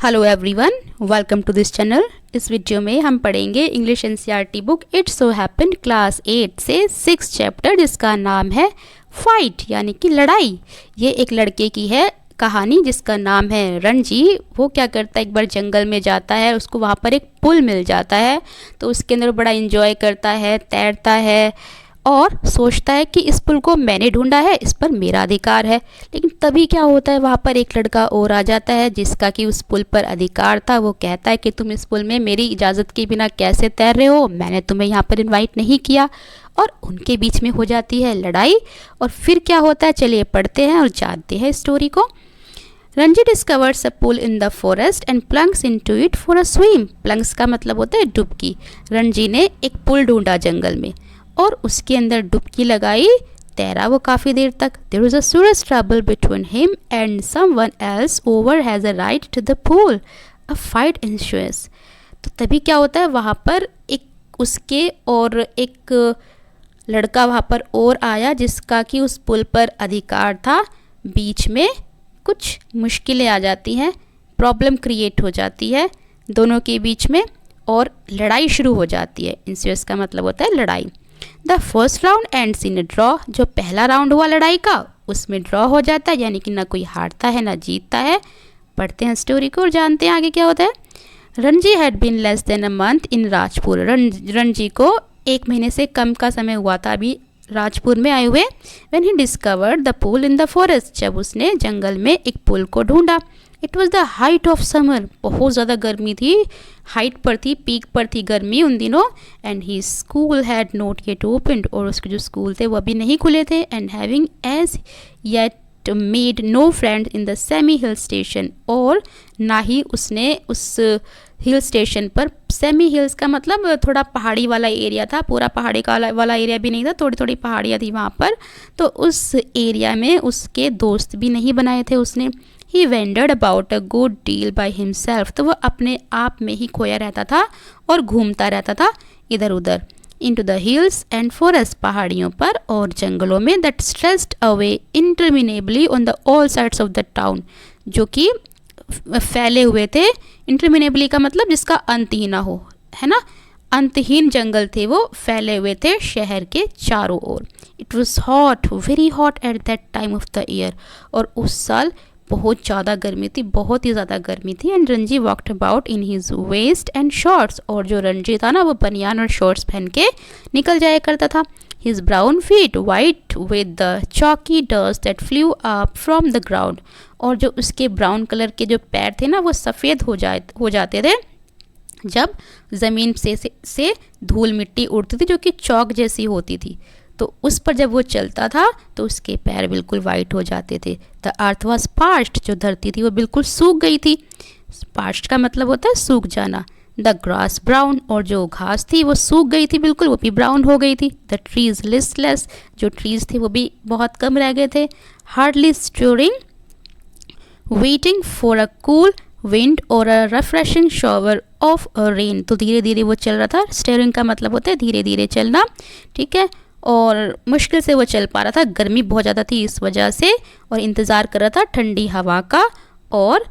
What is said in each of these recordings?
Hello everyone, welcome to this channel. इस video में हम पढ़ेंगे English NCERT book it's so happened class 8 से 6 चैप्टर जिसका नाम है फाइट यानी कि लड़ाई। ये एक लड़के की है कहानी जिसका नाम है रणजी। वो क्या करता है, एक बार जंगल में जाता है, उसको वहाँ पर एक पुल मिल जाता है तो उसके अंदर बड़ा एंजॉय करता है, तैरता है और सोचता है कि इस पुल को मैंने ढूंढा है, इस पर मेरा अधिकार है। लेकिन तभी क्या होता है, वहाँ पर एक लड़का और आ जाता है जिसका कि उस पुल पर अधिकार था। वो कहता है कि तुम इस पुल में मेरी इजाज़त के बिना कैसे तैर रहे हो, मैंने तुम्हें यहाँ पर इनवाइट नहीं किया। और उनके बीच में हो जाती है लड़ाई। और फिर क्या होता है, चलिए पढ़ते हैं और जानते हैं स्टोरी को। Ranji discovers a pool in the forest and plunges into it for a swim. Plunges का मतलब होता है डुबकी। रणजी ने एक पुल ढूंढा जंगल में और उसके अंदर डुबकी लगाई, तैरा वो काफ़ी देर तक। There was a serious trouble between him and someone else over has a right to the pool. A fight ensues। तो तभी क्या होता है, वहाँ पर एक उसके और एक लड़का वहाँ पर और आया जिसका कि उस पुल पर अधिकार था। बीच में कुछ मुश्किलें आ जाती हैं, प्रॉब्लम क्रिएट हो जाती है दोनों के बीच में और लड़ाई शुरू हो जाती है। ensues का मतलब होता है लड़ाई। The first round ends in draw. जो पहला राउंड हुआ लड़ाई का उसमें ड्रॉ हो जाता है, यानी कि ना कोई हारता है ना जीतता है। पढ़ते हैं स्टोरी को और जानते हैं आगे क्या होता है। Ranji had been less than a month in Rajpur. Ranji को 1 महीने से कम का समय हुआ था अभी राजपुर में आए हुए। When he discovered the pool in the forest. जब उसने जंगल में एक पुल को ढूंढा। It was the height of summer. बहुत ज़्यादा गर्मी थी, हाइट पर थी, पीक पर थी गर्मी उन दिनों। And he school had not yet opened. और उसके जो स्कूल थे वो अभी नहीं खुले थे। And having as yet made no friend in the semi hill station. और ना ही उसने उस हिल स्टेशन पर, सेमी हिल्स का मतलब थोड़ा पहाड़ी वाला एरिया था, पूरा पहाड़ी का वाला एरिया भी नहीं था, थोड़ी थोड़ी पहाड़ियाँ थी वहाँ पर। तो उस एरिया में उसके दोस्त भी नहीं बनाए थे उसने। He wandered about a good deal by himself. तो वह अपने आप में ही खोया रहता था और घूमता रहता था इधर उधर। Into the hills and forest. पहाड़ियों पर और जंगलों में। That stretched away interminably on the all sides of the town. जो कि फैले हुए थे। इंटरमिनेबली का मतलब जिसका अंत ही ना हो, है ना। अंतहीन जंगल थे वो, फैले हुए थे शहर के चारों ओर। It was hot, very hot at that time of the year. और उस साल बहुत ज़्यादा गर्मी थी, बहुत ही ज़्यादा गर्मी थी। And Ranji walked about in his vest and shorts. और जो रणजी था ना वो बनियान और शॉर्ट्स पहन के निकल जाया करता था। His brown feet white with the chalky dust that flew up from the ground. और जो उसके ब्राउन कलर के जो पैर थे ना वो सफ़ेद हो जाते थे जब ज़मीन से धूल मिट्टी उड़ती थी जो कि चौक जैसी होती थी। तो उस पर जब वो चलता था तो उसके पैर बिल्कुल वाइट हो जाते थे। The earth was parched. जो धरती थी वो बिल्कुल सूख गई थी। पार्च्ड का मतलब होता है सूख जाना। The grass brown. और जो घास थी वो सूख गई थी बिल्कुल, वो भी ब्राउन हो गई थी। The trees listless. जो ट्रीज थे वो भी बहुत कम रह गए थे। Hardly stirring waiting for a cool wind और a refreshing shower of a rain. तो धीरे धीरे वो चल रहा था। स्टेयरिंग का मतलब होता है धीरे धीरे चलना, ठीक है। और मुश्किल से वो चल पा रहा था, गर्मी बहुत ज़्यादा थी इस वजह से। और इंतज़ार कर रहा था ठंडी हवा का और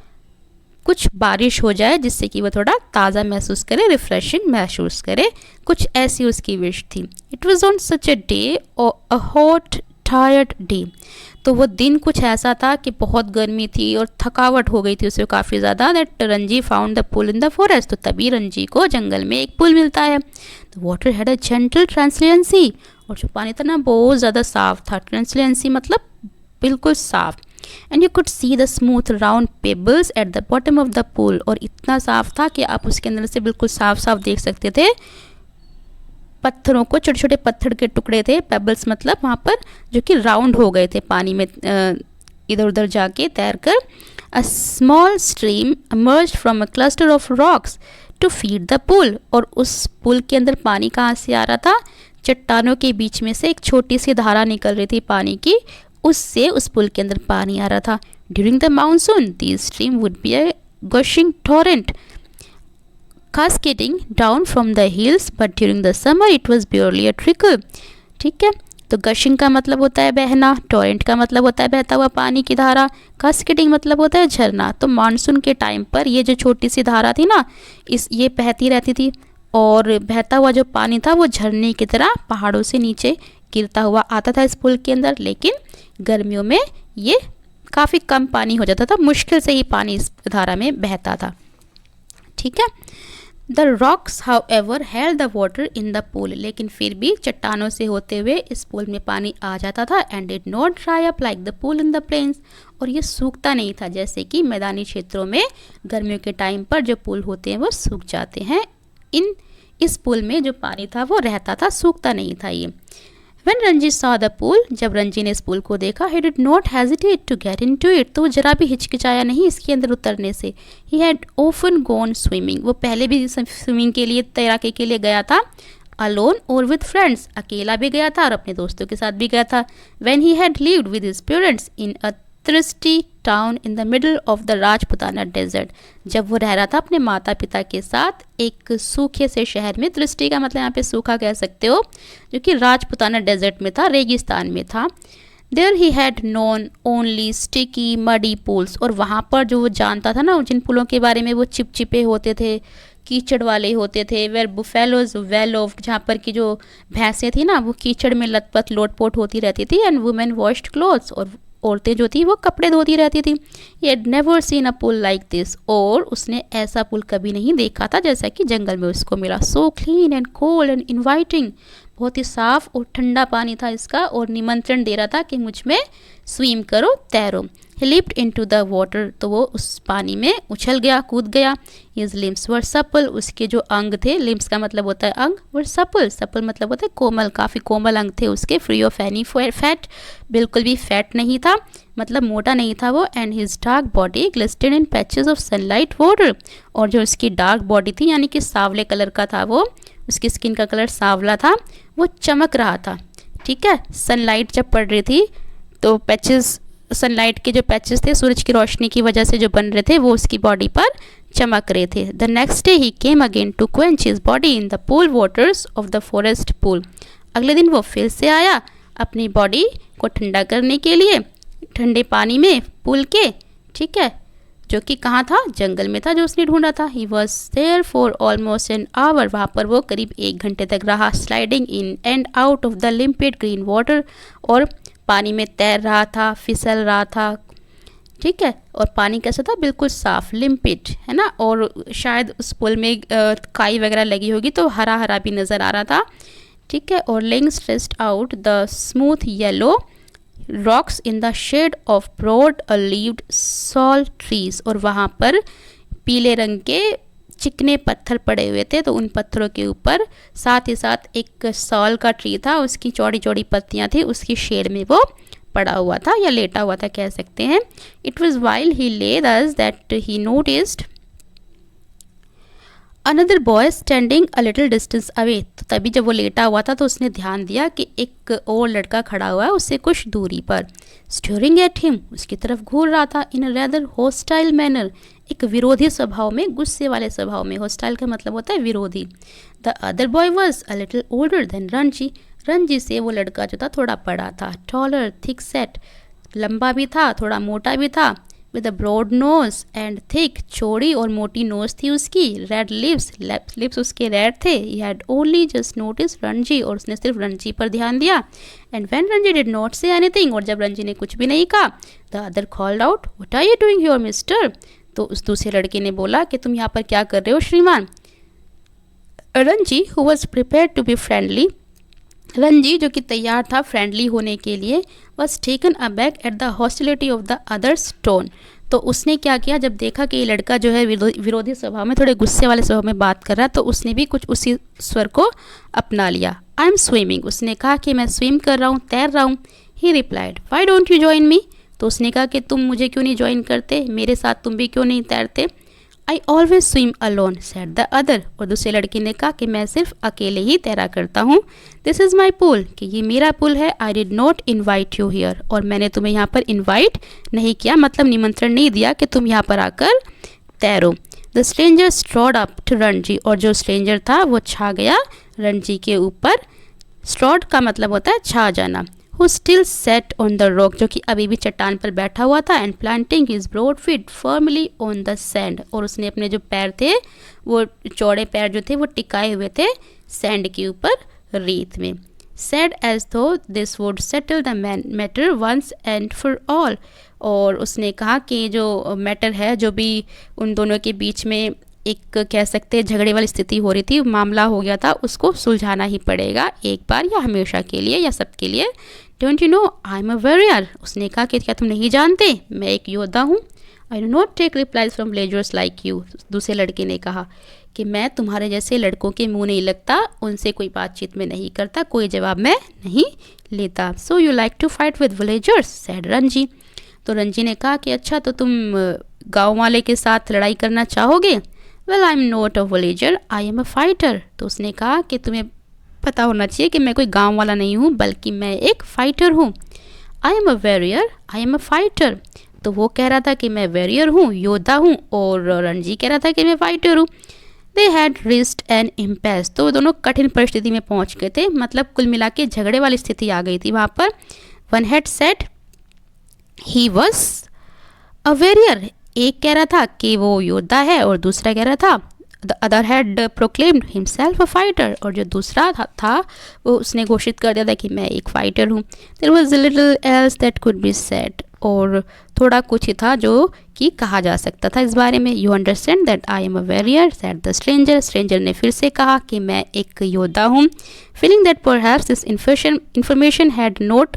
कुछ बारिश हो जाए जिससे कि वो थोड़ा ताज़ा महसूस करे, रिफ़्रेशिंग महसूस करे। कुछ ऐसी उसकी विश थी। It was on such a day, a hot tired day. तो वो दिन कुछ ऐसा था कि बहुत गर्मी थी और थकावट हो गई थी उसे काफ़ी ज़्यादा। That Ranji found the pool in the forest. तो तभी रणजी को जंगल में एक पुल मिलता है। The water had a gentle translucency. और जो पानी था ना बहुत ज़्यादा साफ था। ट्रांसलेंसी मतलब बिल्कुल साफ। And you could see the smooth round pebbles at the bottom of the pool. और इतना साफ था कि आप उसके अंदर से बिल्कुल साफ साफ देख सकते थे पत्थरों को। छोटे छोटे पत्थर के टुकड़े थे, पेबल्स मतलब वहाँ पर, जो कि राउंड हो गए थे पानी में इधर उधर जाके तैर कर। A small stream emerged from a cluster of rocks to feed the pool. और उस पुल के अंदर पानी कहाँ से आ रहा था, चट्टानों के बीच में से एक छोटी सी धारा निकल रही थी पानी की, उससे उस पुल के अंदर पानी आ रहा था। During the monsoon this stream would be a gushing torrent cascading down from the hills, but during the summer it was barely a trickle। ठीक है। तो गशिंग का मतलब होता है बहना, टोरेंट का मतलब होता है बहता हुआ पानी की धारा, कास्केडिंग मतलब होता है झरना। तो मानसून के टाइम पर ये जो छोटी सी धारा थी ना, ये बहती रहती थी और बहता हुआ जो पानी था वो झरने की तरह पहाड़ों से नीचे गिरता हुआ आता था इस पुल के अंदर। लेकिन गर्मियों में ये काफ़ी कम पानी हो जाता था, मुश्किल से ही पानी इस धारा में बहता था। ठीक है। The rocks however held the water in the pool, लेकिन फिर भी चट्टानों से होते हुए इस पूल में पानी आ जाता था। And did not dry up like the pool in the plains, और ये सूखता नहीं था जैसे कि मैदानी क्षेत्रों में गर्मियों के टाइम पर जो पुल होते हैं वो सूख जाते हैं। इस पुल में जो पानी था वो रहता था, सूखता नहीं था ये। When Ranji saw the pool, जब रंजी ने इस पुल को देखा, he did not hesitate to get into it, तो वो जरा भी हिचकिचाया नहीं इसके अंदर उतरने से। He had often gone swimming, वो पहले भी स्विमिंग के लिए, तैराकी के लिए गया था, alone or with friends, अकेला भी गया था और अपने दोस्तों के साथ भी गया था। When he had lived with his parents in a thirsty town in the middle of the Rajputana desert, जब वो रह रहा था अपने माता पिता के साथ एक सूखे से शहर में, दृष्टि का मतलब यहाँ पे सूखा कह सकते हो, जो कि राजपुताना डेजर्ट में था, रेगिस्तान में था। There he had known only sticky muddy pools, और वहाँ पर जो वो जानता था ना जिन पुलों के बारे में, वो चिपचिपे होते थे, कीचड़ वाले होते थे। वेर बुफेलोज वेल ऑफ, जहाँ पर की जो भैंसें थी ना वो कीचड़ में लथपथ लोटपोट होती रहती थी। एंड वुमेन वॉश्ड क्लोथ्स, और औरतें जो थी वो कपड़े धोती रहती थी। ये never seen a pool like this, और उसने ऐसा पुल कभी नहीं देखा था जैसा कि जंगल में उसको मिला। So clean and cold and inviting, बहुत ही साफ़ और ठंडा पानी था इसका और निमंत्रण दे रहा था कि मुझ में स्विम करो, तैरो। He leaped into the water, तो वो उस पानी में उछल गया, कूद गया। His limbs were supple, उसके जो अंग थे, limbs का मतलब होता है अंग, were supple, supple मतलब होता है कोमल, काफ़ी कोमल अंग थे उसके। free of any fat, बिल्कुल भी फैट नहीं था, मतलब मोटा नहीं था वो। and his dark body glistened in patches of sunlight water, और जो उसकी डार्क बॉडी थी यानी कि सांवले कलर का था वो, उसकी स्किन का कलर सांवला था, वो चमक रहा था। ठीक है, सनलाइट जब पड़ रही थी तो पैचेस, सनलाइट के जो पैचेस थे सूरज की रोशनी की वजह से जो बन रहे थे वो उसकी बॉडी पर चमक रहे थे। The next day he came again to quench his body in the pool waters of the forest pool, अगले दिन वो फिर से आया अपनी बॉडी को ठंडा करने के लिए ठंडे पानी में पूल के। ठीक है, जो कि कहाँ था, जंगल में था जो उसने ढूंढा था। He was there for almost an hour, वहाँ पर वो करीब 1 घंटे तक रहा। Sliding in and out of the limpid green water, और पानी में तैर रहा था, फिसल रहा था। ठीक है, और पानी कैसा था, बिल्कुल साफ, लिम्पिड, है ना। और शायद उस पुल में काई वगैरह लगी होगी तो हरा हरा भी नज़र आ रहा था। ठीक है, और lying stretched out the smooth yellow rocks in the shade of broad leaved salt trees, और वहाँ पर पीले रंग के चिकने पत्थर पड़े हुए थे, तो उन पत्थरों के ऊपर साथ ही साथ एक सॉल का ट्री था, उसकी चौड़ी चौड़ी पत्तियाँ थी, उसकी शेड में वो पड़ा हुआ था या लेटा हुआ था कह सकते हैं। इट वॉज वाइल ही ले दस that he noticed another boy standing a little distance away, तो तभी जब वो लेटा हुआ था तो उसने ध्यान दिया कि एक और लड़का खड़ा हुआ है उससे कुछ दूरी पर। स्टोरिंग एट हिम, उसकी तरफ घूर रहा था। इन अ रेदर हॉस्टाइल मैनर, एक विरोधी स्वभाव में, गुस्से वाले स्वभाव में। हॉस्टाइल का मतलब होता है विरोधी। The other boy was a little older than Ranji, Ranji से वो लड़का जो था थोड़ा बड़ा था। टॉलर थिक सेट, लंबा भी था, थोड़ा मोटा भी था। With a broad nose and thick, चौड़ी और मोटी नोज थी उसकी। रेड लिप्स, लिप्स उसके रेड थे। He had only just notice Ranji, और उसने सिर्फ रंजी पर ध्यान दिया। And when Ranji did not say anything, और जब रंजी ने कुछ भी नहीं कहा, the other called out what are you doing here mister, तो उस दूसरे लड़के ने बोला कि तुम यहाँ पर क्या कर रहे हो श्रीमान। Ranji who was prepare to be friendly, Ranji जो कि तैयार था फ्रेंडली होने के लिए, was taken aback at the hostility of the other's tone, तो उसने क्या किया, जब देखा कि ये लड़का जो है विरोधी स्वभाव में, थोड़े गुस्से वाले स्वभाव में बात कर रहा है, तो उसने भी कुछ उसी स्वर को अपना लिया। आई एम स्विमिंग, उसने कहा कि मैं स्विम कर रहा हूँ, तैर रहा हूँ। ही replied why don't you join me, तो उसने कहा कि तुम मुझे क्यों नहीं ज्वाइन करते, मेरे साथ तुम भी क्यों नहीं तैरते। I always swim alone said the other, और दूसरे लड़के ने कहा कि मैं सिर्फ अकेले ही तैरा करता हूँ। दिस इज़ माई पूल, कि ये मेरा पुल है। I did not invite you here, और मैंने तुम्हें यहाँ पर इन्वाइट नहीं किया, मतलब निमंत्रण नहीं दिया कि तुम यहाँ पर आकर तैरो। The stranger strode up to Ranji, और जो स्ट्रेंजर था वो छा गया रंजी के ऊपर। स्ट्रॉड का मतलब होता है छा जाना। Who still sat on the rock, जो कि अभी भी चट्टान पर बैठा हुआ था। And planting his broad feet firmly on the sand, और उसने अपने जो पैर थे वो चौड़े पैर जो थे वो टिकाए हुए थे सैंड के ऊपर, रेत में। Said as though this would settle the matter once and for all, और उसने कहा कि जो मैटर है, जो भी उन दोनों के बीच में एक कह सकते हैं झगड़े वाली स्थिति हो रही थी, मामला हो गया था, उसको सुलझाना ही पड़ेगा एक बार या हमेशा के लिए या सबके लिए। Don't you know I am a warrior, उसने कहा कि क्या तुम नहीं जानते मैं एक योद्धा हूँ। I do not take replies from villagers like you, दूसरे लड़के ने कहा कि मैं तुम्हारे जैसे लड़कों के मुंह नहीं लगता, उनसे कोई बातचीत में नहीं करता, कोई जवाब मैं नहीं लेता। So you like to fight with villagers said Ranji, तो रंजी ने कहा कि अच्छा तो तुम गाँव वाले के साथ लड़ाई करना चाहोगे। Well I am not a villager I am a fighter, तो उसने कहा कि तुम्हें पता होना चाहिए कि मैं कोई गांव वाला नहीं हूँ बल्कि मैं एक फाइटर हूँ। आई am a warrior I am a fighter, तो वो कह रहा था कि मैं वॉरियर हूँ, योद्धा हूँ, और रणजी कह रहा था कि मैं फाइटर हूँ। दे हैड रिस्ड एन इम्पेस, तो दोनों कठिन परिस्थिति में पहुँच गए थे, मतलब कुल मिला के झगड़े वाली स्थिति आ गई थी वहाँ पर। One had said he was a warrior, एक कह रहा था कि वो योद्धा है और दूसरा कह रहा था the other had proclaimed himself a fighter, और जो दूसरा था वो उसने घोषित कर दिया था कि मैं एक फाइटर हूँ। There was a little else that could be said, और थोड़ा कुछ ही था जो कि कहा जा सकता था इस बारे में। You understand that I am a warrior said the stranger, stranger ने फिर से कहा कि मैं एक योद्धा हूँ। Feeling that perhaps this information had not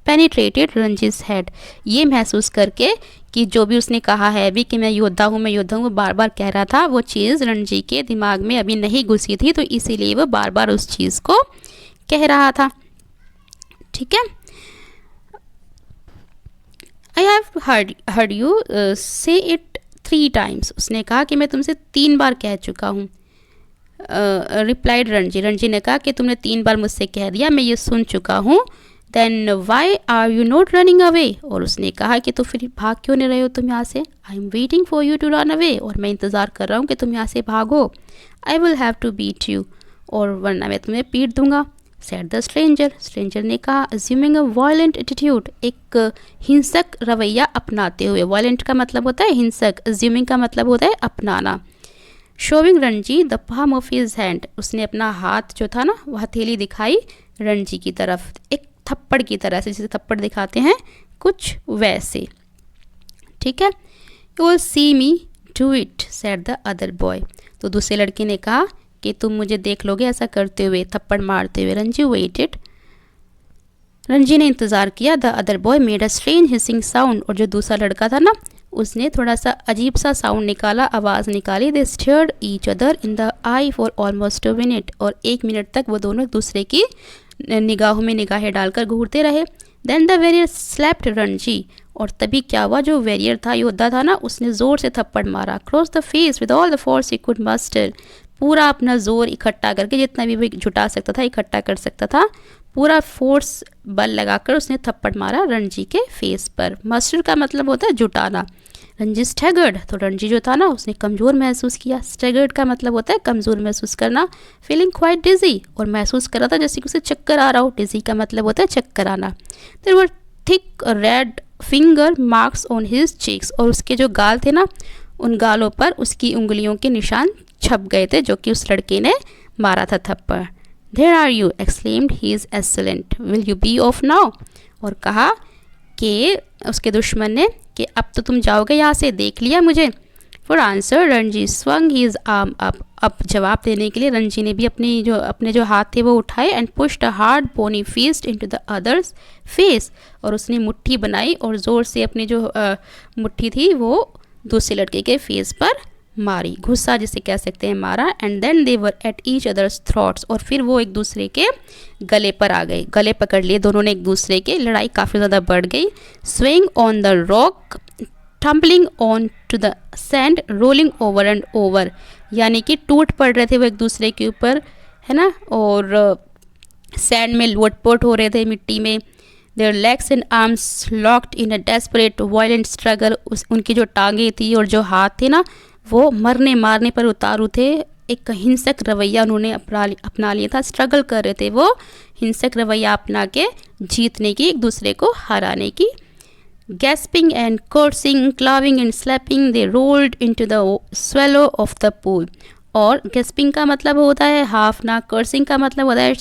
penetrated Ranji's head, ये महसूस करके कि जो भी उसने कहा है अभी कि मैं योद्धा हूँ बार बार कह रहा था, वो चीज़ रणजी के दिमाग में अभी नहीं घुसी थी, तो इसीलिए वो बार बार उस चीज़ को कह रहा था। ठीक है, आई हैव हर्ड यू से इट 3 times, उसने कहा कि मैं तुमसे 3 बार कह चुका हूँ। रिप्लाइड रंजी ने कहा कि तुमने 3 बार मुझसे कह दिया, मैं ये सुन चुका हूँ। Then why are you not running away, और उसने कहा कि तो फिर भाग क्यों नहीं रहे हो तुम यहाँ से। I am waiting for you to run away, और मैं इंतज़ार कर रहा हूँ कि तुम यहाँ से भागो। I will have to beat you, और वरना मैं तुम्हें पीट दूंगा। सेड द स्ट्रेंजर, स्ट्रेंजर ने कहा अज्यूमिंग अ वायलेंट एटीट्यूड, एक हिंसक रवैया अपनाते हुए। वायलेंट का मतलब होता है हिंसक, अज्यूमिंग का मतलब होता है अपनाना। Showing Ranji the palm of his hand, उसने अपना हाथ जो था ना वह हथेली दिखाई रणजी की तरफ, एक थप्पड़ की तरह से, जैसे थप्पड़ दिखाते हैं कुछ वैसे। ठीक है, you will see me do it said the other boy, तो दूसरे लड़के ने कहा कि तुम मुझे देख लोगे ऐसा करते हुए, थप्पड़ मारते हुए। रंजी वेटेड, रंजी ने इंतज़ार किया। The other boy made a strange hissing sound, और जो दूसरा लड़का था ना उसने थोड़ा सा अजीब सा साउंड निकाला, आवाज़ निकाली। They stared each other in the eye for almost a minute, और 1 मिनट तक वो दोनों दूसरे की निगाहों में निगाहें डालकर घूरते रहे। Then the warrior slapped Ranji, और तभी क्या हुआ, जो वेरियर था, योद्धा था ना, उसने ज़ोर से थप्पड़ मारा। Cross the face with all the force he could muster, पूरा अपना ज़ोर इकट्ठा करके, जितना भी वो जुटा सकता था इकट्ठा कर सकता था, पूरा फोर्स बल लगाकर उसने थप्पड़ मारा रणजी के फेस पर। मस्टर का मतलब होता है जुटाना। रणजी स्टैगर्ड, तो रणजी जो था ना उसने कमज़ोर महसूस किया। स्टैगर्ड का मतलब होता है कमज़ोर महसूस करना। फीलिंग क्वाइट डिजी, और महसूस कर रहा था जैसे कि उसे चक्कर आ रहा हो। डिजी का मतलब होता है चक्कर आना। There were thick red finger marks on his cheeks, और उसके जो गाल थे ना उन गालों पर उसकी उंगलियों के निशान छप गए थे जो कि उस लड़के ने मारा था थप्पड़। There are you exclaimed he is excellent will you be off now, और कहा कि उसके दुश्मन ने कि अब तो तुम जाओगे यहाँ से, देख लिया मुझे। For answer Ranji swung his arm up, अब जवाब देने के लिए रणजी ने भी अपने जो हाथ थे वो उठाए। And pushed a hard bony fist into the other's face, और उसने मुट्ठी बनाई और ज़ोर से अपनी जो मुट्ठी थी वो दूसरे लड़के के फेस पर मारी, गुस्सा जिसे कह सकते हैं मारा। And then they were at each other's throats, और फिर वो एक दूसरे के गले पर आ गए, गले पकड़ लिए दोनों ने एक दूसरे के। लड़ाई काफ़ी ज़्यादा बढ़ गई। Swing on the rock tumbling on to the sand rolling over and over, यानी कि टूट पड़ रहे थे वो एक दूसरे के ऊपर, है ना, और सैंड में लोटपोट हो रहे थे मिट्टी में। There legs and arms locked in a desperate violent struggle, उनकी जो टांगें थी और जो हाथ थे ना वो मरने मारने पर उतारू थे, एक हिंसक रवैया उन्होंने अपना लिया था, स्ट्रगल कर रहे थे वो हिंसक रवैया अपना के जीतने की, एक दूसरे को हराने की। Gasping and cursing, clawing and slapping, they rolled into the swallow of the pool. और गैस्पिंग का मतलब होता है हाफना, कर्सिंग का मतलब होता है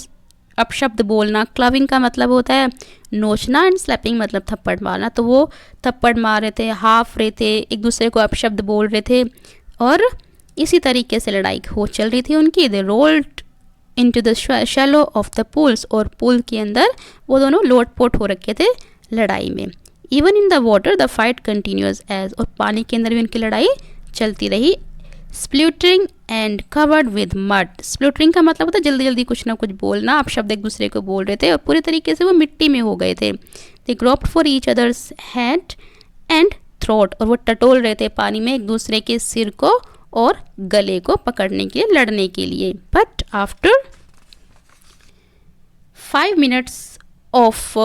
अपशब्द बोलना, क्लविंग का मतलब होता है नोचना, एंड स्लैपिंग मतलब थप्पड़ मारना। तो वो थप्पड़ मार रहे थे, हाफ रहे थे, एक दूसरे को अपशब्द बोल रहे थे, और इसी तरीके से लड़ाई हो चल रही थी उनकी। दे rolled into the shallow of the pools, और पूल के अंदर वो दोनों लोटपोट हो रखे थे लड़ाई में। Even in the water the fight continues as, और पानी के अंदर भी उनकी लड़ाई चलती रही। Spluttering and covered with mud, spluttering का मतलब होता है जल्दी जल्दी कुछ ना कुछ बोलना, आप शब्द एक दूसरे को बोल रहे थे और पूरी तरीके से वो मिट्टी में हो गए थे। They groped for each other's head and throat, और वो टटोल रहे थे पानी में एक दूसरे के सिर को और गले को पकड़ने के लिए, लड़ने के लिए। बट आफ्टर 5 minutes ऑफ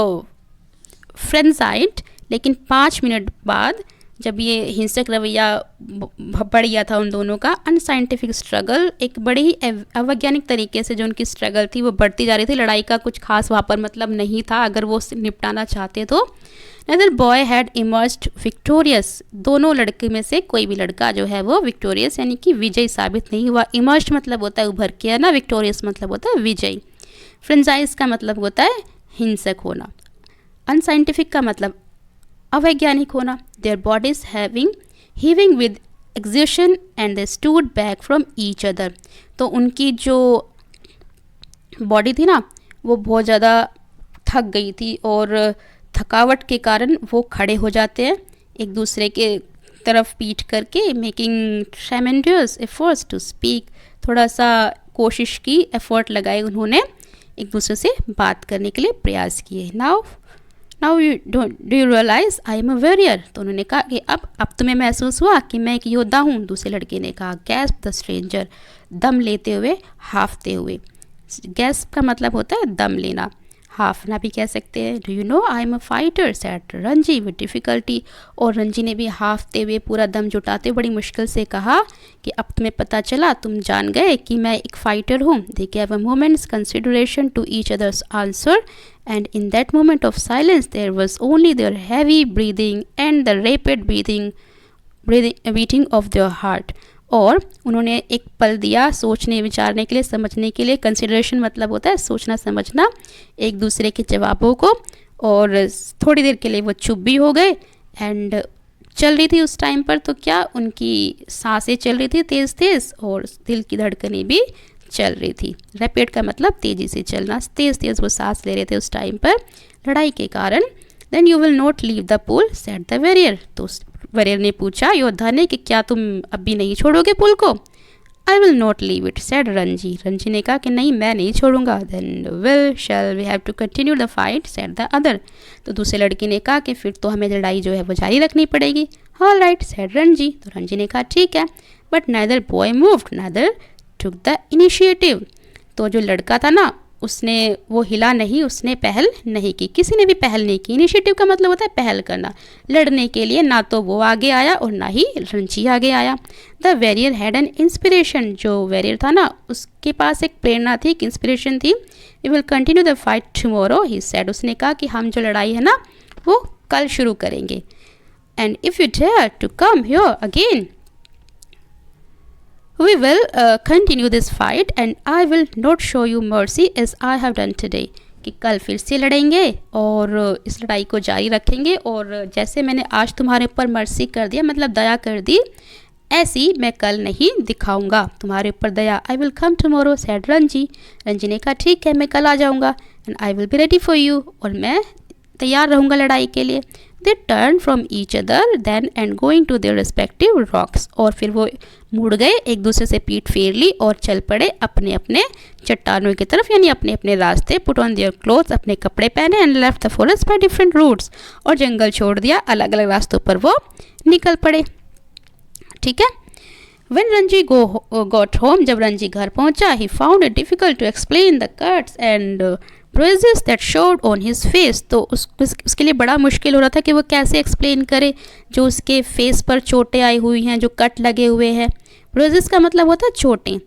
फ्रेंजाइड, लेकिन 5 मिनट बाद जब ये हिंसक रवैया बढ़ गया था उन दोनों का, अनसाइंटिफिक स्ट्रगल, एक बड़े ही अवैज्ञानिक तरीके से जो उनकी स्ट्रगल थी वो बढ़ती जा रही थी। लड़ाई का कुछ खास वहाँ पर मतलब नहीं था अगर वो निपटाना चाहते तो। नदर बॉय हैड इमर्ज्ड विक्टोरियस, दोनों लड़के में से कोई भी लड़का जो है वो विक्टोरियस यानी कि विजयी साबित नहीं हुआ। इमर्ज्ड मतलब होता है उभर के, है ना, विक्टोरियस मतलब होता है विजयी। फ्रेंजाइज का मतलब होता है हिंसक होना। अनसाइंटिफिक का मतलब अवैज्ञानिक होना। Their bodies heaving with exertion and they stood back from each other, तो उनकी जो बॉडी थी ना वो बहुत ज़्यादा थक गई थी, और थकावट के कारण वो खड़े हो जाते हैं एक दूसरे के तरफ पीठ करके, making tremendous efforts to speak, थोड़ा सा कोशिश की, एफर्ट लगाए उन्होंने एक दूसरे से बात करने के लिए प्रयास किए। Now do you realise I am a warrior, तो उन्होंने कहा कि अब तुम्हें महसूस हुआ कि मैं एक योद्धा हूँ। दूसरे लड़के ने कहा। गैस्प द स्ट्रेंजर, दम लेते हुए, हाफते हुए। गैस्प का मतलब होता है दम लेना, हाफना भी कह सकते हैं। Do you know I am a fighter said Ranji with difficulty, और रंजी ने भी हाफते हुए, पूरा दम जुटाते हुए बड़ी मुश्किल से कहा कि अब तुम्हें पता चला, तुम जान गए कि मैं एक फ़ाइटर हूँ। They gave a moment's consideration to each other's answer, and in that moment of silence there was only their heavy breathing and the rapid beating of their heart। और उन्होंने एक पल दिया सोचने विचारने के लिए, समझने के लिए। कंसिडरेशन मतलब होता है सोचना समझना, एक दूसरे के जवाबों को, और थोड़ी देर के लिए वो चुप भी हो गए। एंड चल रही थी उस टाइम पर तो क्या, उनकी सांसें चल रही थी तेज़ तेज़, और दिल की धड़कनें भी चल रही थी। रैपिड का मतलब तेज़ी से चलना, तेज़ तेज़ वो सांस ले रहे थे उस टाइम पर लड़ाई के कारण। Then you will not leave the pool said the warrior, तो वॉरियर ने पूछा योद्धा ने कि क्या तुम अभी नहीं छोड़ोगे पुल को। I will not leave it said Ranji, Ranji ने कहा कि नहीं मैं नहीं छोड़ूंगा। Then will shall we have to continue the fight said the other, तो दूसरे लड़के ने कहा कि फिर तो हमें लड़ाई जो है वो जारी रखनी पड़ेगी। ऑल राइट सेड रंजी, तो रंजी ने कहा ठीक है। But neither boy moved neither took the initiative, तो जो लड़का था ना उसने वो हिला नहीं, उसने पहल नहीं की, किसी ने भी पहल नहीं की। इनिशिएटिव का मतलब होता है पहल करना लड़ने के लिए, ना तो वो आगे आया और ना ही रंजी आगे आया। The warrior had an inspiration, जो वॉरियर था ना उसके पास एक प्रेरणा थी, एक इंस्पिरेशन थी। We will continue the fight tomorrow he said, उसने कहा कि हम जो लड़ाई है ना वो कल शुरू करेंगे। And if you dare to come here again we will continue this fight and I will not show you mercy as I have done today, कि कल फिर से लड़ेंगे और इस लड़ाई को जारी रखेंगे, और जैसे मैंने आज तुम्हारे ऊपर मर्सी कर दिया मतलब दया कर दी, ऐसी मैं कल नहीं दिखाऊंगा तुम्हारे ऊपर दया। I will come tomorrow said Ranji, Ranji ने कहा ठीक है मैं कल आ जाऊंगा। And I will be ready for you, और मैं तैयार रहूँगा लड़ाई के लिए। They turn from each other then and going to their respective rocks, और फिर वो मुड़ गए, एक दूसरे से पीठ फेर ली और चल पड़े अपने अपने चट्टानों की तरफ, यानी अपने अपने रास्ते। पुट ऑन देयर क्लोथ्स, अपने कपड़े पहने। And left the forest by different routes, और जंगल छोड़ दिया, अलग अलग रास्तों पर वो निकल पड़े। ठीक है। When Ranji got home, जब रंजी घर पहुंचा, he found it difficult to explain the cuts and bruises that showed on his face, तो उसके लिए बड़ा मुश्किल हो रहा था कि वो कैसे एक्सप्लेन करे जो उसके फेस पर चोटें आई हुई हैं, जो कट लगे हुए हैं। ब्रूजेस का मतलब होता है चोटें,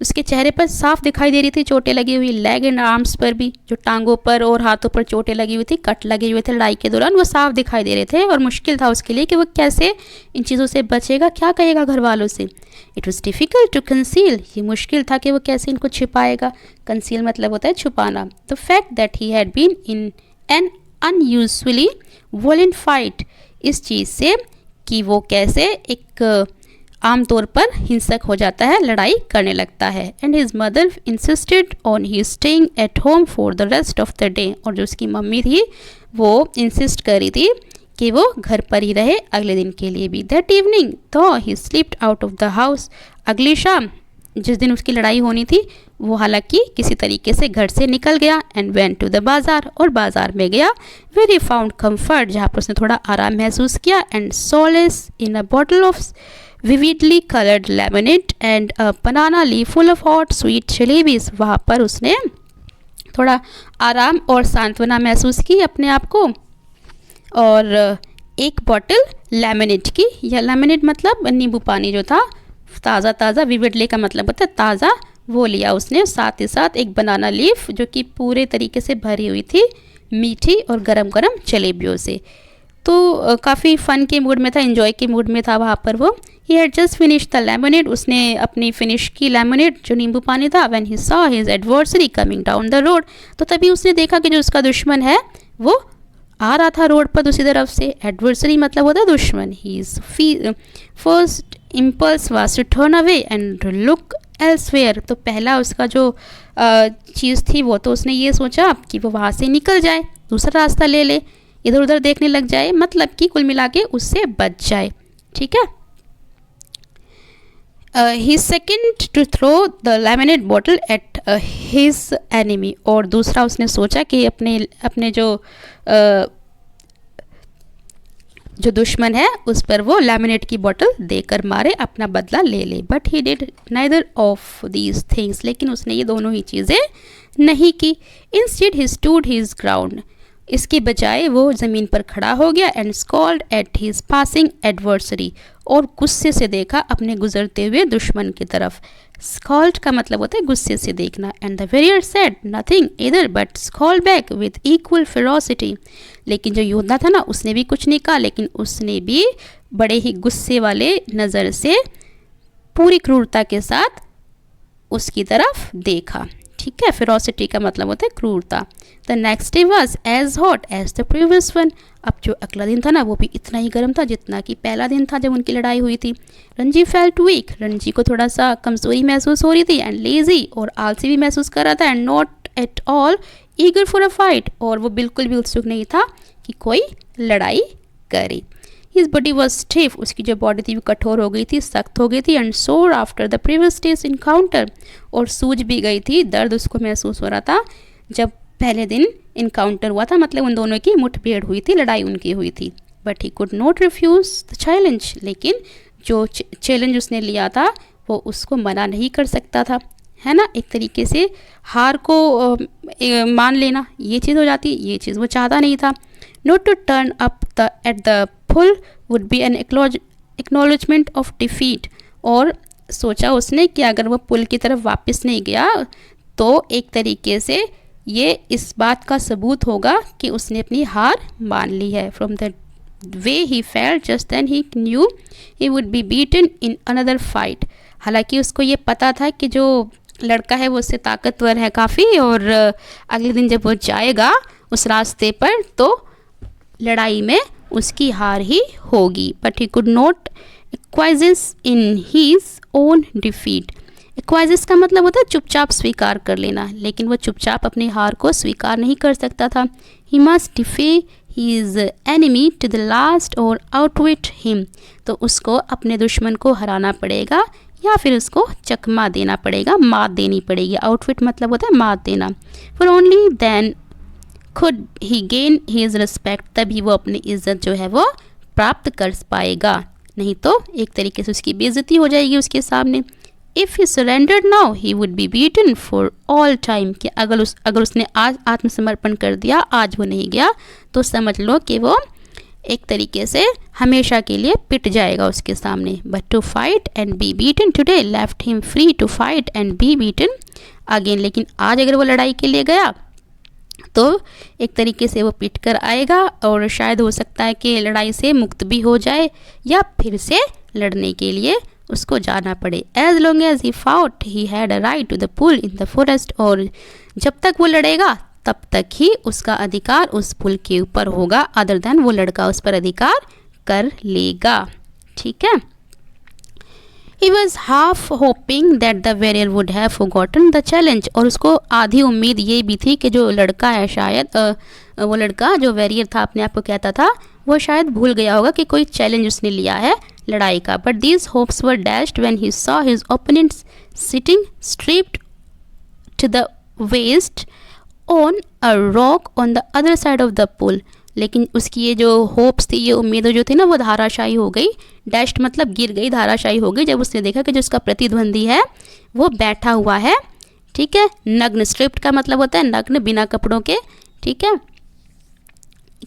उसके चेहरे पर साफ दिखाई दे रही थी चोटें लगी हुई, लेग एंड आर्म्स पर भी, जो टांगों पर और हाथों पर चोटें लगी हुई थी, कट लगे हुए थे लड़ाई के दौरान, वो साफ दिखाई दे रहे थे और मुश्किल था उसके लिए कि वो कैसे इन चीज़ों से बचेगा, क्या कहेगा घर वालों से। It was difficult to conceal, ये मुश्किल था कि वो कैसे इनको छिपाएगा। कंसील मतलब होता है छुपाना। The fact that he had been in an unusually violent fight, इस चीज़ से कि वो कैसे एक आमतौर पर हिंसक हो जाता है, लड़ाई करने लगता है। And his mother insisted on he staying at home for the rest of the day, और जो उसकी मम्मी थी वो इंसिस्ट कर रही थी कि वो घर पर ही रहे अगले दिन के लिए भी। दैट इवनिंग तो ही slipped out of the house, अगली शाम जिस दिन उसकी लड़ाई होनी थी वो हालांकि किसी तरीके से घर से निकल गया एंड वेंट टू द बाज़ार, और बाज़ार में गया। वेरी फाउंड कम्फर्ट, जहाँ पर उसने थोड़ा आराम महसूस किया, and solace in a bottle of vividly colored lemonade and a banana leaf full of hot sweet jalebis, वहाँ पर उसने थोड़ा आराम और सांत्वना महसूस की अपने आप को। और एक बॉटल लेमनेड की, या लेमनेड मतलब नींबू पानी जो था ताज़ा ताज़ा, विविडली का मतलब होता है ताज़ा, वो लिया उसने। साथ ही साथ एक बनाना लीफ जो कि पूरे तरीके से भरी हुई थी मीठी और गरम गरम जलेबियों से। तो काफ़ी फ़न के मूड में था, एंजॉय के मूड में था वहाँ पर वो। He had just finish the lemonade, उसने अपनी फिनिश की लेमनेड जो नींबू पानी था। When he saw his adversary coming down the road, तो तभी उसने देखा कि जो उसका दुश्मन है वो आ रहा था रोड पर दूसरी तरफ से। एडवर्सरी मतलब होता है दुश्मन। His first impulse was to turn away and look elsewhere, तो पहला उसका जो चीज़ थी वो तो उसने ये सोचा कि वो वहाँ से निकल जाए, दूसरा रास्ता ले ले, इधर उधर देखने लग जाए, मतलब कि कुल मिला के उससे बच जाए। ठीक है। He second to throw the lemonade bottle at his enemy, और दूसरा उसने सोचा कि अपने जो दुश्मन है उस पर वो लेमनेड की बोतल देकर मारे, अपना बदला ले ले। But he did neither of these things, लेकिन उसने ये दोनों ही चीज़ें नहीं की। Instead he stood his ground, इसके बजाय वो ज़मीन पर खड़ा हो गया। And scold at his passing adversary, और गुस्से से देखा अपने गुजरते हुए दुश्मन की तरफ। स्कॉल्ड का मतलब होता है गुस्से से देखना। And the warrior said nothing either but scowled back with equal ferocity, लेकिन जो योद्धा था ना उसने भी कुछ नहीं कहा, लेकिन उसने भी बड़े ही गुस्से वाले नज़र से पूरी क्रूरता के साथ उसकी तरफ देखा। ठीक है, फेरोसिटी का मतलब होता है क्रूरता। The next day was as hot as the previous one, अब जो अगला दिन था ना वो भी इतना ही गर्म था जितना कि पहला दिन था जब उनकी लड़ाई हुई थी। रंजी फेल्ट वीक, रंजी को थोड़ा सा कमज़ोरी महसूस हो रही थी, एंड लेजी, और आलसी भी महसूस कर रहा था, and not at all eager for a fight, और वो बिल्कुल भी उत्सुक नहीं था कि कोई लड़ाई करे। हिज बॉडी वॉज स्टिफ, उसकी जो बॉडी थी वो कठोर हो गई थी, सख्त हो गई थी। एंड सोर after the previous days encounter, और सूज भी गई थी, दर्द उसको महसूस हो रहा था जब पहले दिन इनकाउंटर हुआ था, मतलब उन दोनों की मुठभेड़ हुई थी, लड़ाई उनकी हुई थी। But he could not refuse the challenge, लेकिन जो चैलेंज उसने लिया था वो उसको मना नहीं कर सकता था, है ना। एक तरीके से हार को मान लेना ये चीज़ हो जाती, ये चीज़ वो चाहता नहीं था। Not to turn up the at the pool would be an acknowledgement of defeat, और सोचा उसने कि अगर वो पुल की तरफ वापस नहीं गया तो एक तरीके से ये इस बात का सबूत होगा कि उसने अपनी हार मान ली है। From the way he felt just then he knew he would be beaten in another fight, हालांकि उसको ये पता था कि जो लड़का है वो उससे ताकतवर है काफ़ी, और अगले दिन जब वो जाएगा उस रास्ते पर तो लड़ाई में उसकी हार ही होगी। But he could not acquiesce in his own defeat, acquiesce का मतलब होता है चुपचाप स्वीकार कर लेना, लेकिन वो चुपचाप अपनी हार को स्वीकार नहीं कर सकता था। He must defy his enemy to the last और आउटविट हिम, तो उसको अपने दुश्मन को हराना पड़ेगा या फिर उसको चकमा देना पड़ेगा, मात देनी पड़ेगी। आउटविट मतलब होता है मात देना। फॉर ओनली देन खुद ही गेन हिज रिस्पेक्ट, तभी वो अपनी इज्जत जो है वो प्राप्त कर पाएगा, नहीं तो एक तरीके से उसकी बेइज्जती हो जाएगी उसके सामने। If he surrendered now he would be beaten for all time, कि अगर उसने आज आत्मसमर्पण कर दिया, आज वो नहीं गया, तो समझ लो कि वो एक तरीके से हमेशा के लिए पिट जाएगा उसके सामने। But to fight and be beaten today left him free to fight and be beaten again. लेकिन आज अगर वो लड़ाई के लिए गया तो एक तरीके से वो पिट कर आएगा और शायद हो सकता है कि लड़ाई से मुक्त भी हो जाए या फिर से लड़ने के लिए उसको जाना पड़े। As long as he fought he had a right to the pool in the forest. और जब तक वो लड़ेगा तब तक ही उसका अधिकार उस पुल के ऊपर होगा, अदर देन वो लड़का उस पर अधिकार कर लेगा। ठीक है। He was half hoping that the warrior would have forgotten the challenge। और उसको आधी उम्मीद ये भी थी कि जो लड़का है शायद वो लड़का जो वॉरियर था अपने आप को कहता था वो शायद भूल गया होगा कि कोई चैलेंज उसने लिया है लड़ाई का। But these hopes were dashed when he saw his opponents sitting stripped to the waist on a rock on the other side of the pool। लेकिन उसकी ये जो होप्स थी, ये उम्मीदें जो थी ना, वो धाराशायी हो गई। डैश्ड मतलब गिर गई, धाराशायी हो गई जब उसने देखा कि जो उसका प्रतिद्वंदी है वो बैठा हुआ है। ठीक है। नग्न, स्ट्रिप्ड का मतलब होता है नग्न, बिना कपड़ों के। ठीक है।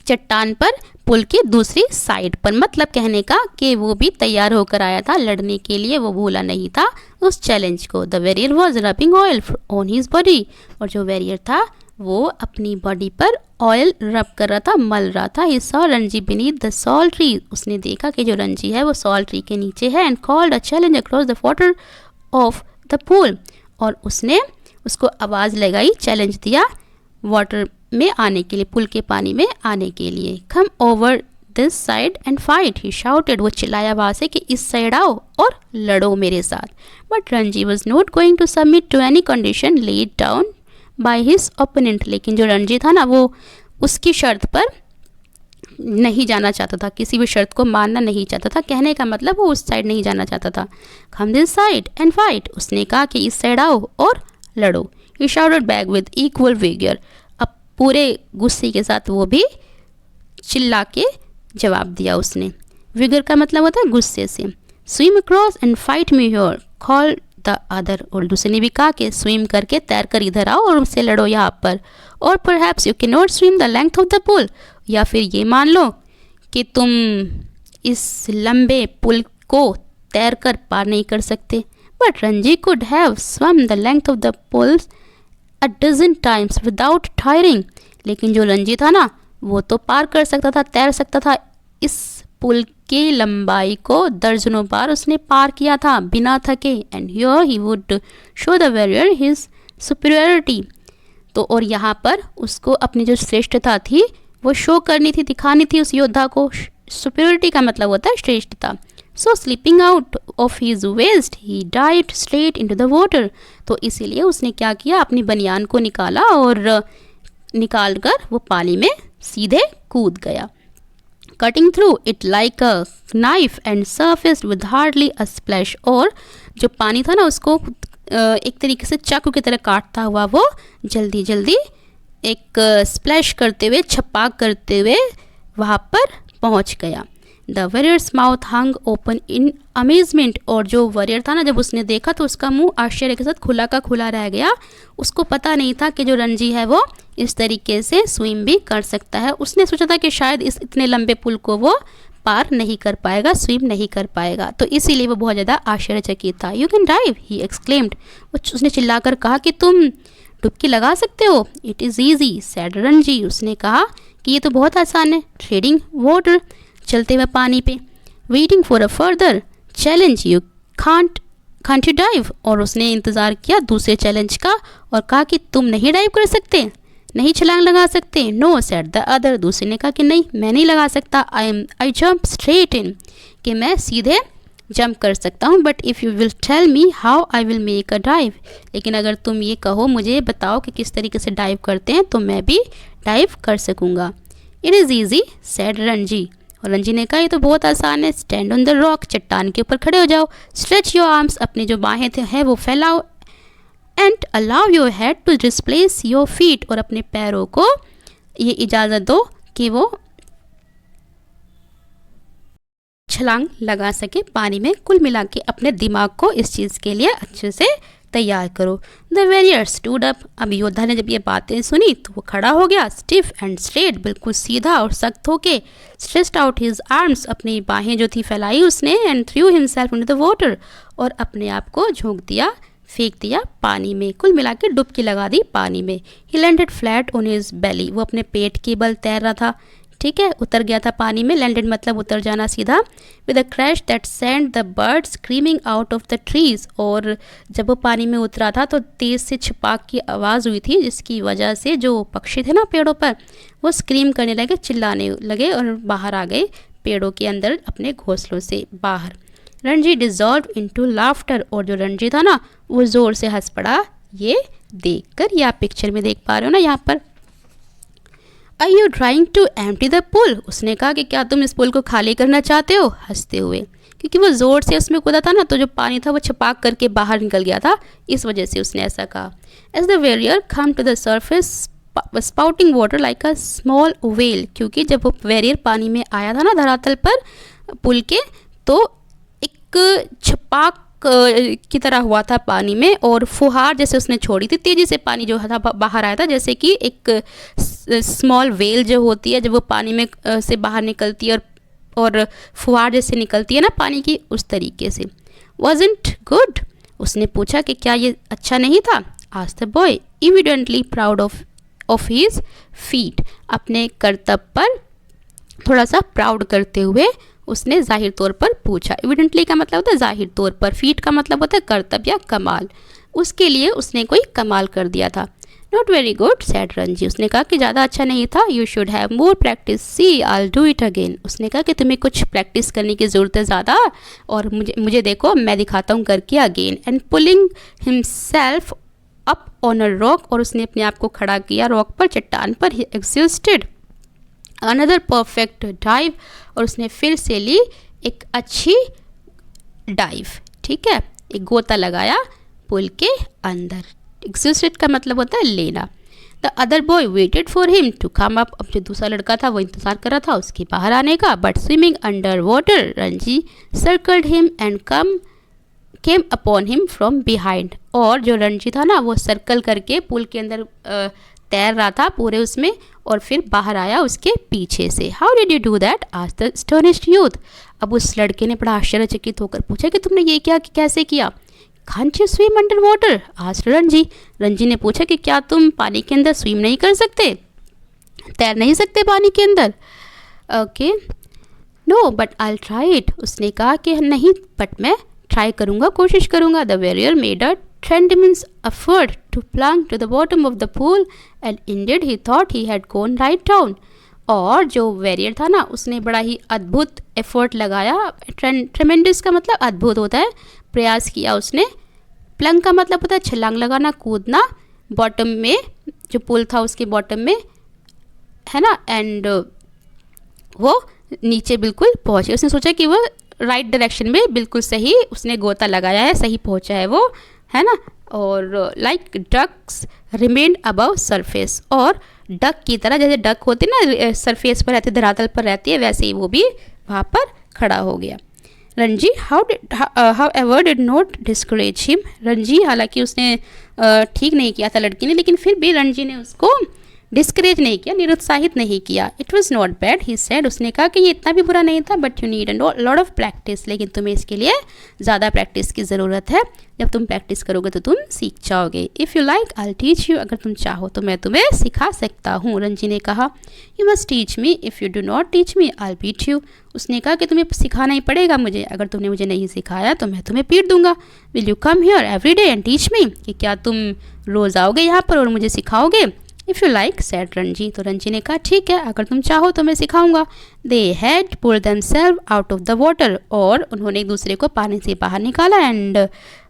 चट्टान पर पुल की दूसरी साइड पर, मतलब कहने का कि वो भी तैयार होकर आया था लड़ने के लिए, वो भूला नहीं था उस चैलेंज को। The warrior was rubbing oil on his body. और जो वॉरियर था वो अपनी बॉडी पर ऑयल रब कर रहा था, मल रहा था। He saw Ranji beneath the sal tree. उसने देखा कि जो रंजी है वो सॉल ट्री के नीचे है। And called a challenge across the water of the pool. और उसने उसको आवाज़ लगाई, चैलेंज दिया वाटर में आने के लिए, पुल के पानी में आने के लिए। Come over this side and fight he shouted. वो चिल्लाया आवाज़ से कि इस साइड आओ और लड़ो मेरे साथ। But Ranji was not going to submit to any condition laid down by his opponent. लेकिन जो रणजी था ना, वो उसकी शर्त पर नहीं जाना चाहता था, किसी भी शर्त को मानना नहीं चाहता था। कहने का मतलब वो उस साइड नहीं जाना चाहता था। Come this side and fight. उसने कहा कि इस साइड आओ और लड़ो। ही शाउटेड बैक विद इक्वल विगोर। अब पूरे गुस्से के साथ वो भी चिल्ला के जवाब दिया उसने। विगोर का मतलब होता है गुस्से से। Swim across and fight me here call the other. और दूसरे ने भी कहा कि स्विम करके तैर कर इधर आओ और उससे लड़ो यहाँ पर। और perhaps you can not swim the length of the pool. या फिर ये मान लो कि तुम इस लंबे पुल को तैर कर पार नहीं कर सकते। But Ranji could have swum the length of the pool a dozen times without tiring. लेकिन जो रंजी था ना, वो तो पार कर सकता था, तैर सकता था। इस पुल की लंबाई को दर्जनों बार उसने पार किया था बिना थके। And here he would show the warrior his superiority. तो और यहाँ पर उसको अपनी जो श्रेष्ठता थी वो शो करनी थी, दिखानी थी उस योद्धा को। सुपीरियरिटी का मतलब होता है श्रेष्ठता। So slipping out of his waist he dived straight into the water. तो इसीलिए उसने क्या किया, अपनी बनियान को निकाला और निकाल कर वो पानी में सीधे कूद गया। Cutting through it like a knife and surfaced with hardly a splash. और जो पानी था ना, उसको एक तरीके से चाकू की तरह काटता हुआ वो जल्दी जल्दी एक स्प्लैश करते हुए, छपाक करते हुए वहाँ पर पहुँच गया। The warriors mouth hung open in amazement. और जो वॉरियर था ना, जब उसने देखा तो उसका मुंह आश्चर्य के साथ खुला का खुला रह गया। उसको पता नहीं था कि जो रंजी है वो इस तरीके से स्विम भी कर सकता है। उसने सोचा था कि शायद इस इतने लंबे पुल को वो पार नहीं कर पाएगा, स्विम नहीं कर पाएगा। तो इसीलिए वो बहुत ज़्यादा आश्चर्यचकित था। You can dive he exclaimed. उसने चिल्लाकर कहा कि तुम डुबकी लगा सकते हो। It is easy sad Ranji. उसने कहा कि ये तो बहुत आसान है। ट्रेडिंग वाटर, चलते हुए पानी पे। Waiting for a further challenge you can't you dive. और उसने इंतज़ार किया दूसरे चैलेंज का और कहा कि तुम नहीं डाइव कर सकते, नहीं छलांग लगा सकते। No said the other. दूसरे ने कहा कि नहीं, मैं नहीं लगा सकता। आई जंप स्ट्रेट इन, कि मैं सीधे जंप कर सकता हूँ। But if you will tell me how I will make a dive. लेकिन अगर तुम ये कहो, मुझे बताओ कि किस तरीके से डाइव करते हैं, तो मैं भी डाइव कर सकूँगा। It is easy said Ranji. और रंजी ने कहा ये तो बहुत आसान है। स्टैंड ऑन द रॉक, चट्टान के ऊपर खड़े हो जाओ। स्ट्रेच योर आर्म्स, अपनी जो बाहें हैं वो फैलाओ। And allow your head to displace your feet. और अपने पैरों को ये इजाज़त दो कि वो छलांग लगा सके पानी में। कुल मिला के अपने दिमाग को इस चीज़ के लिए अच्छे से तैयार करो। द वॉरियर स्टूड अप, अब योद्धा ने जब ये बातें सुनी तो वो खड़ा हो गया, स्टिफ एंड स्ट्रेट, बिल्कुल सीधा और सख्त होके, स्ट्रेस्ड आउट हिज आर्म्स, अपनी बाहें जो थी फैलाई उसने, and through himself into the water, और अपने आप को झोंक दिया, फेंक दिया पानी में, कुल मिला के डुबकी लगा दी पानी में। He landed flat on his belly, वो अपने पेट के बल तैर रहा था, ठीक है, उतर गया था पानी में, लैंडेड मतलब उतर जाना सीधा। With a crash that send the bird screaming out of the trees, और जब वो पानी में उतरा था तो तेज़ से छपाक की आवाज़ हुई थी, जिसकी वजह से जो पक्षी थे ना पेड़ों पर, वो स्क्रीम करने लगे, चिल्लाने लगे और बाहर आ गए पेड़ों के अंदर अपने घोंसलों से बाहर। रणजी डिजॉल्व इनटू लाफ्टर, और जो रणजी था ना वो ज़ोर से हंस पड़ा ये देखकर। ये आप पिक्चर में देख पा रहे हो ना यहाँ पर। Are you trying to empty the pool? उसने कहा कि क्या तुम इस पुल को खाली करना चाहते हो, हंसते हुए, क्योंकि वो ज़ोर से उसमें कूदा था ना तो जो पानी था वो छपाक करके बाहर निकल गया था, इस वजह से उसने ऐसा कहा। As the warrior come to the surface spouting water like a small whale, क्योंकि जब वो वॉरियर पानी में आया था ना धरातल पर पुल के, तो एक छपाक की तरह हुआ था पानी में, और फुहार जैसे उसने छोड़ी थी, तेज़ी से पानी जो था बाहर आया था, जैसे कि एक स्मॉल वेल जो होती है जब वो पानी में से बाहर निकलती है और फुहार जैसे निकलती है ना पानी की, उस तरीके से। Wasn't good? उसने पूछा कि क्या ये अच्छा नहीं था? Asked the boy, evidently proud of his feat, अपने कर्तव्य पर थोड़ा सा प्राउड करते हुए उसने जाहिर तौर पर पूछा। एविडेंटली का मतलब होता है जाहिर तौर पर, फीट का मतलब होता है कर्तव्य या कमाल, उसके लिए उसने कोई कमाल कर दिया था। Not very good said Ranji, उसने कहा कि ज़्यादा अच्छा नहीं था। You should have more practice, see I do it again, उसने कहा कि तुम्हें कुछ प्रैक्टिस करने की ज़रूरत है ज़्यादा, और मुझे देखो मैं दिखाता हूँ करके again. And pulling himself up on a rock, और उसने अपने आप को खड़ा किया रॉक पर, चट्टान पर। ही एग्जिस्टेड अनदर परफेक्ट डाइव, और उसने फिर से ली एक अच्छी डाइव, ठीक है, एक गोता लगाया पुल के अंदर। एग्जिस्टेड का मतलब होता है लेना। The other boy waited for him to come up, अब जो दूसरा लड़का था वो इंतजार कर रहा था उसके बाहर आने का। But swimming under water Ranji circled him and came upon him from behind, और जो रणजी था ना वो सर्कल करके पुल के अंदर तैर रहा था पूरे उसमें, और फिर बाहर आया उसके पीछे से। How did you do that? Asked the astonished youth, अब उस लड़के ने बड़ा आश्चर्यचकित होकर पूछा कि तुमने ये क्या कैसे किया? Can't you swim under water? Asked Ranji, Ranji ने पूछा कि क्या तुम पानी के अंदर स्विम नहीं कर सकते, तैर नहीं सकते पानी के अंदर? Okay, no but I try it, उसने कहा कि नहीं बट मैं ट्राई करूँगा, कोशिश करूँगा। The warrior made a tremendous effort to plunge to the bottom of the pool and indeed he thought he had gone right down, और जो वॉरियर था ना उसने बड़ा ही अद्भुत एफर्ट लगाया। ट्रेमेंडस का मतलब अद्भुत होता है, प्रयास किया उसने। प्लंग का मतलब होता है छलांग लगाना, कूदना, बॉटम में जो पुल था उसके बॉटम में, है ना, एंड वो नीचे बिल्कुल पहुँचे। उसने सोचा कि वो राइट डायरेक्शन में बिल्कुल सही उसने गोता लगाया है, सही पहुँचा है वो, है ना। और like ducks remain above surface, और डक की तरह जैसे डक होती ना सरफेस पर रहती, धरातल पर रहती है, वैसे ही वो भी वहाँ पर खड़ा हो गया। Ranji how ever did not discourage him, Ranji हालांकि उसने ठीक नहीं किया था लड़की ने, लेकिन फिर भी रणजी ने उसको डिस्करेज नहीं किया, निरुत्साहित नहीं किया। It was not bad he said, उसने कहा कि ये इतना भी बुरा नहीं था, but you need a lot of practice, लेकिन तुम्हें इसके लिए ज़्यादा प्रैक्टिस की ज़रूरत है। जब तुम प्रैक्टिस करोगे तो तुम सीख जाओगे। If you like I teach you, अगर तुम चाहो तो मैं तुम्हें सिखा सकता हूँ, रणजी ने कहा। You must teach me, if you do not teach me I beat you, उसने कहा कि तुम्हें सिखाना ही पड़ेगा मुझे, अगर तुमने मुझे नहीं सिखाया तो मैं तुम्हें पीट दूंगा। Will you come here every day and teach me, कि क्या तुम रोज़ आओगे यहाँ पर और मुझे सिखाओगे? If you like said Ranji, तो रणजी ने कहा ठीक है, अगर तुम चाहो तो मैं सिखाऊंगा। They had pulled themselves out of the water, और उन्होंने एक दूसरे को पानी से बाहर निकाला। And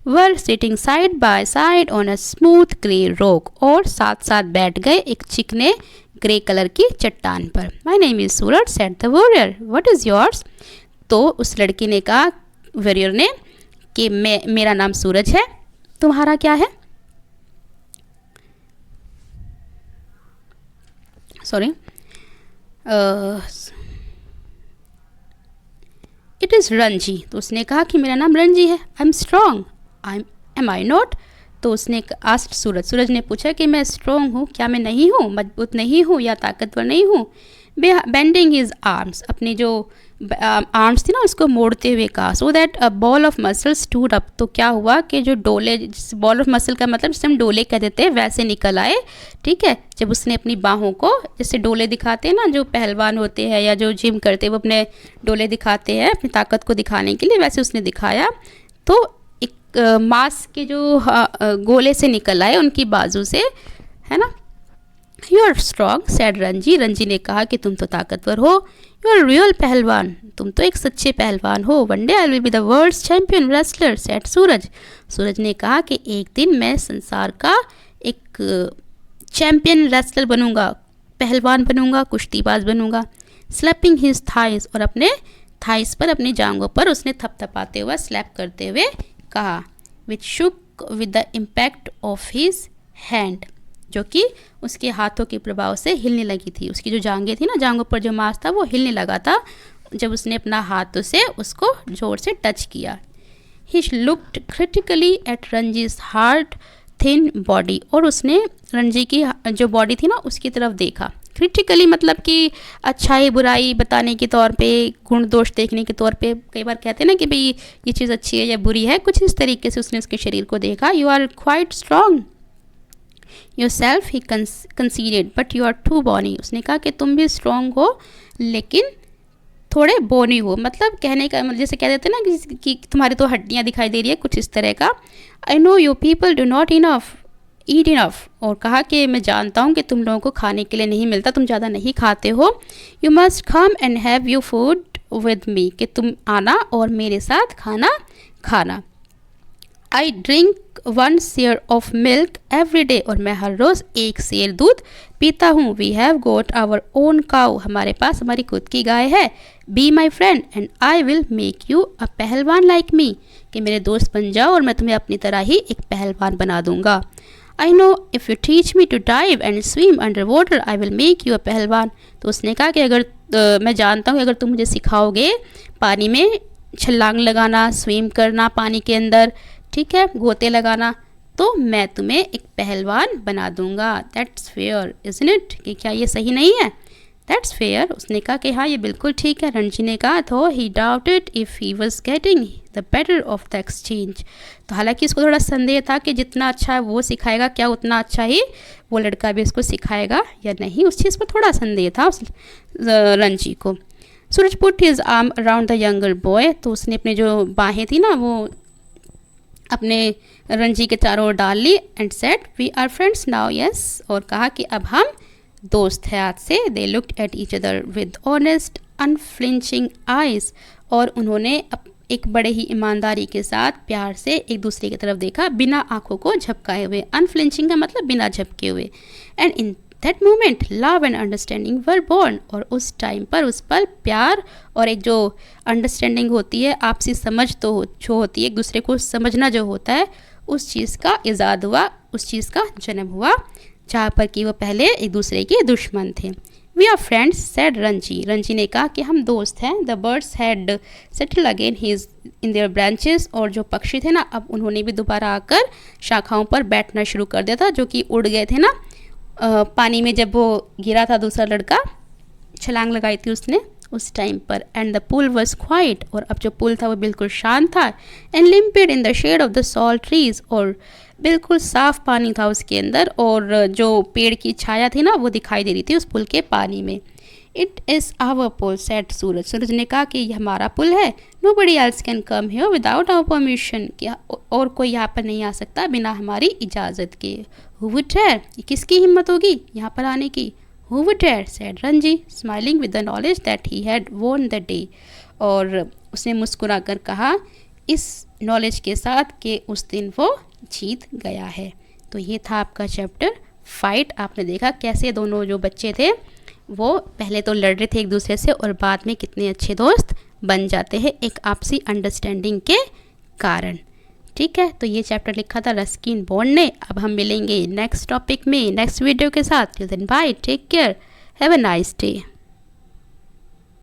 were sitting side by side on a smooth grey rock, और साथ साथ बैठ गए एक चिकने ग्रे कलर की चट्टान पर। My name is Suraj said the warrior, what is yours? तो उस लड़की ने कहा वॉरियर ने कि मेरा नाम सूरज है, तुम्हारा क्या है? सॉरी, इट इज़ रणजी, तो उसने कहा कि मेरा नाम रणजी है। I am strong, am I not? तो उसने आस्क्ड सूरज ने पूछा कि मैं स्ट्रॉन्ग हूँ, क्या मैं नहीं हूँ, मजबूत नहीं हूँ या ताकतवर नहीं हूँ। बेंडिंग हिज आर्म्स, अपनी जो आर्म्स थी ना उसको मोड़ते हुए कहा। So that a ball of muscle stood up, तो क्या हुआ कि जो डोले, बॉल ऑफ मसल का मतलब जिसे हम डोले कह देते हैं वैसे निकल आए। ठीक है, जब उसने अपनी बाहों को, जैसे डोले दिखाते हैं ना जो पहलवान होते हैं या जो जिम करते हैं वो अपने डोले दिखाते हैं अपनी ताकत को दिखाने के लिए, वैसे उसने दिखाया। तो एक मांस के जो गोले से निकल आए उनकी बाजू से, है ना। You are strong said Ranji, Ranji ने कहा कि तुम तो ताकतवर हो। यू आर रियल पहलवान, तुम तो एक सच्चे पहलवान हो। One day I will be the world's champion wrestler said Suraj, Suraj ने कहा कि एक दिन मैं संसार का एक चैम्पियन रेसलर बनूंगा, पहलवान बनूंगा, कुश्तीबाज बनूंगा। स्लैपिंग हिज थाइस, और अपने थाइस पर, अपनी जांघों पर उसने थपथपाते हुए, स्लैप करते हुए कहा। Which shook with the impact of his hand, जो कि उसके हाथों के प्रभाव से हिलने लगी थी। उसकी जो जांघें थी ना, जांघों पर जो मांस था वो हिलने लगा था जब उसने अपना हाथों से उसको जोर से टच किया। He looked critically at Ranji's hard thin body, और उसने रंजी की जो बॉडी थी ना उसकी तरफ देखा। क्रिटिकली मतलब कि अच्छाई बुराई बताने के तौर पे, गुण दोष देखने के तौर पे, कई बार कहते हैं ना कि भाई ये चीज़ अच्छी है या बुरी है, कुछ इस तरीके से उसने उसके शरीर को देखा। You are quite strong yourself he conceded but you are too bony, उसने कहा कि तुम भी स्ट्रॉन्ग हो लेकिन थोड़े बोनी हो, मतलब कहने का मतलब जैसे कह देते हैं ना कि तुम्हारी तो हड्डियाँ दिखाई दे रही है, कुछ इस तरह का। I know you people do not eat enough, और कहा कि मैं जानता हूँ कि तुम लोगों को खाने के लिए नहीं मिलता, तुम ज़्यादा नहीं खाते हो। You must come and have you food with me, कि तुम आना और मेरे साथ खाना खाना। I drink 1 seer of milk every day, और मैं हर रोज़ 1 शेर दूध पीता हूँ। We have got our own cow, हमारे पास हमारी खुद की गाय है। Be my friend and I will make you a pahalwan like मी, कि मेरे दोस्त बन जाओ और मैं तुम्हें अपनी तरह ही एक पहलवान बना दूंगा। I know if you teach me to dive and swim under water I will make you a pahalwan, तो उसने कहा कि अगर मैं जानता हूँ अगर तुम मुझे सिखाओगे पानी में छलांग लगाना, स्विम करना पानी के अंदर, ठीक है, गोते लगाना, तो मैं तुम्हें एक पहलवान बना दूंगा। दैट्स फेयर इज़न्ट इट, कि क्या ये सही नहीं है? दैट्स फेयर, उसने कहा कि हाँ ये बिल्कुल ठीक है। रणजी ने कहा तो he doubted if he was getting the better of the exchange, तो हालांकि इसको थोड़ा संदेह था कि जितना अच्छा वो सिखाएगा क्या उतना अच्छा ही वो लड़का भी इसको सिखाएगा या नहीं, उस चीज़ पर थोड़ा संदेह था उस रणजी को। Suraj put his arm around the younger boy, तो उसने अपने जो बाहें थी ना वो अपने रणजी के चारों ओर डाल ली। And said we are friends now yes, और कहा कि अब हम दोस्त हैं आज से। They looked at each other with honest unflinching eyes, और उन्होंने एक बड़े ही ईमानदारी के साथ प्यार से एक दूसरे की तरफ देखा, बिना आंखों को झपकाए हुए। अनफ्लिंचिंग का मतलब बिना झपके हुए। And in that moment love and understanding were born, और उस टाइम पर, उस पल प्यार और एक जो अंडरस्टैंडिंग होती है, आपसी समझ तो जो होती है, एक दूसरे को समझना जो होता है, उस चीज़ का इजाद हुआ, उस चीज़ का जन्म हुआ, जहाँ पर कि वो पहले एक दूसरे के दुश्मन थे। We are friends said Ranji, Ranji ने कहा कि हम दोस्त हैं। The birds had settle again his in their branches, और जो पक्षी थे ना अब उन्होंने भी दोबारा आकर शाखाओं पर बैठना शुरू कर दिया था, जो कि उड़ गए थे ना पानी में जब वो गिरा था दूसरा लड़का, छलांग लगाई थी उसने उस टाइम पर। And the pool was quiet, और अब जो पुल था वो बिल्कुल शांत था। And limpid in the shade of the salt trees, और बिल्कुल साफ पानी था उसके अंदर, और जो पेड़ की छाया थी ना वो दिखाई दे रही थी उस पुल के पानी में। It is our pool said Suraj, Suraj ने कहा कि ये हमारा पुल है। Nobody else can come here without our permission, क्या और कोई यहाँ पर नहीं आ सकता बिना हमारी इजाज़त के। हु वुड डेयर, किसकी हिम्मत होगी यहाँ पर आने की? Who would dare said Ranji smiling with the knowledge that he had won the day, और उसने मुस्कुरा कर कहा इस नॉलेज के साथ कि उस दिन वो जीत गया है। तो ये था आपका चैप्टर फाइट। आपने देखा कैसे दोनों जो बच्चे थे वो पहले तो लड़ रहे थे एक दूसरे से, और बाद में कितने अच्छे दोस्त बन जाते हैं एक आपसी अंडरस्टैंडिंग के कारण। ठीक है, तो ये चैप्टर लिखा था रस्किन बॉन्ड ने। अब हम मिलेंगे नेक्स्ट टॉपिक में नेक्स्ट वीडियो के साथ। Till then bye, take care, have a nice day.